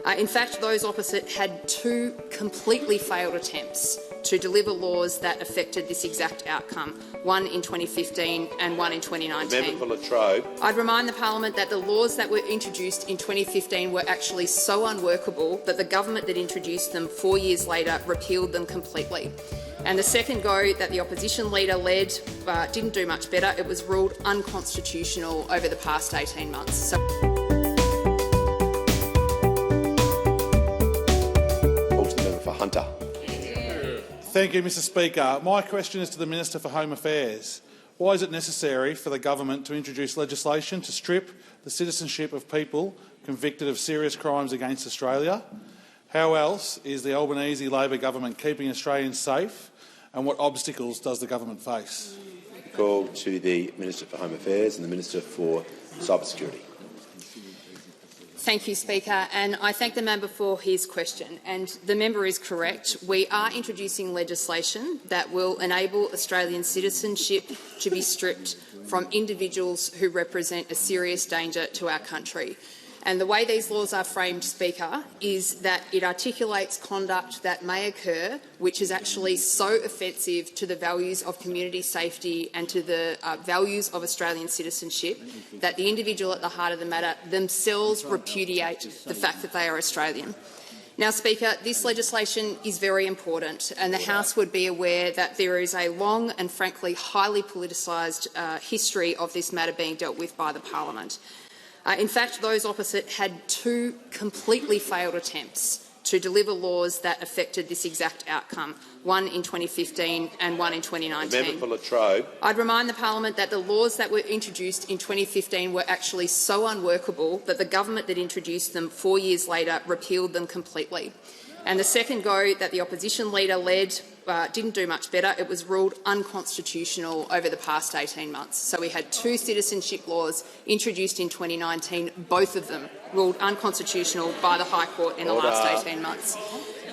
In fact, those opposite had two completely failed attempts to deliver laws that affected this exact outcome, one in 2015 and one in 2019. Member for Latrobe. I'd remind the parliament that the laws that were introduced in 2015 were actually so unworkable that the government that introduced them 4 years later repealed them completely. And the second go that the opposition leader led didn't do much better. It was ruled unconstitutional over the past 18 months. Hunter. Thank you, Mr Speaker. My question is to the Minister for Home Affairs. Why is it necessary for the government to introduce legislation to strip the citizenship of people convicted of serious crimes against Australia? How else is the Albanese Labor government keeping Australians safe, and what obstacles does the government face? Call to the Minister for Home Affairs and the Minister for Cybersecurity. Thank you, Speaker, and I thank the member for his question. And the member is correct. We are introducing legislation that will enable Australian citizenship to be stripped from individuals who represent a serious danger to our country. And the way these laws are framed, Speaker, is that it articulates conduct that may occur which is actually so offensive to the values of community safety and to the values of Australian citizenship that the individual at the heart of the matter themselves repudiate the fact that they are Australian. Now, Speaker, this legislation is very important, and the House would be aware that there is a long and frankly highly politicised history of this matter being dealt with by the parliament. In fact, those opposite had two completely failed attempts to deliver laws that affected this exact outcome, one in 2015 and one in 2019. Member for Latrobe. I'd remind the parliament that the laws that were introduced in 2015 were actually so unworkable that the government that introduced them 4 years later repealed them completely. And the second go that the opposition leader led didn't do much better. It was ruled unconstitutional over the past 18 months. So we had two citizenship laws introduced in 2019, both of them ruled unconstitutional by the High Court in the last 18 months.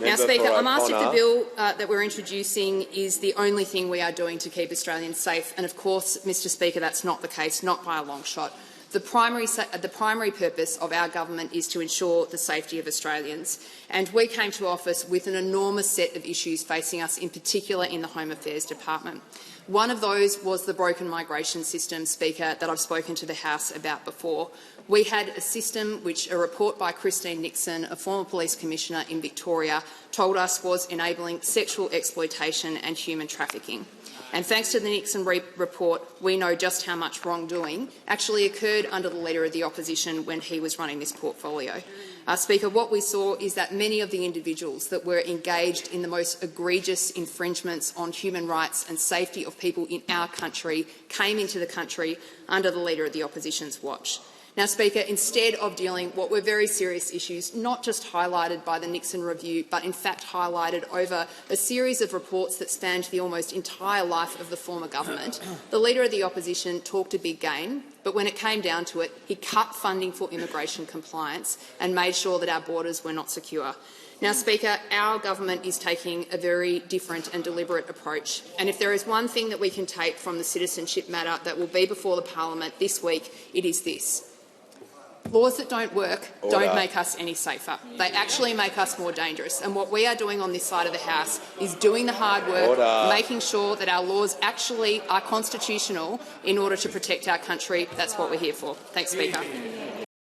Now, Speaker, I'm asked if the bill that we're introducing is the only thing we are doing to keep Australians safe. And of course, Mr Speaker, that's not the case, not by a long shot. The primary purpose of our government is to ensure the safety of Australians, and we came to office with an enormous set of issues facing us, in particular in the Home Affairs Department. One of those was the broken migration system, Speaker, that I've spoken to the House about before. We had a system which a report by Christine Nixon, a former police commissioner in Victoria, told us was enabling sexual exploitation and human trafficking. And thanks to the Nixon report, we know just how much wrongdoing actually occurred under the Leader of the Opposition when he was running this portfolio. Speaker, what we saw is that many of the individuals that were engaged in the most egregious infringements on human rights and safety of people in our country came into the country under the Leader of the Opposition's watch. Now, Speaker, instead of dealing what were very serious issues, not just highlighted by the Nixon review, but in fact highlighted over a series of reports that spanned the almost entire life of the former government, the Leader of the Opposition talked a big game, but when it came down to it, he cut funding for immigration compliance and made sure that our borders were not secure. Now, Speaker, our government is taking a very different and deliberate approach, and if there is one thing that we can take from the citizenship matter that will be before the parliament this week, it is this. Laws that don't work don't make us any safer. They actually make us more dangerous. And what we are doing on this side of the House is doing the hard work, making sure that our laws actually are constitutional in order to protect our country. That's what we're here for. Thanks, Speaker.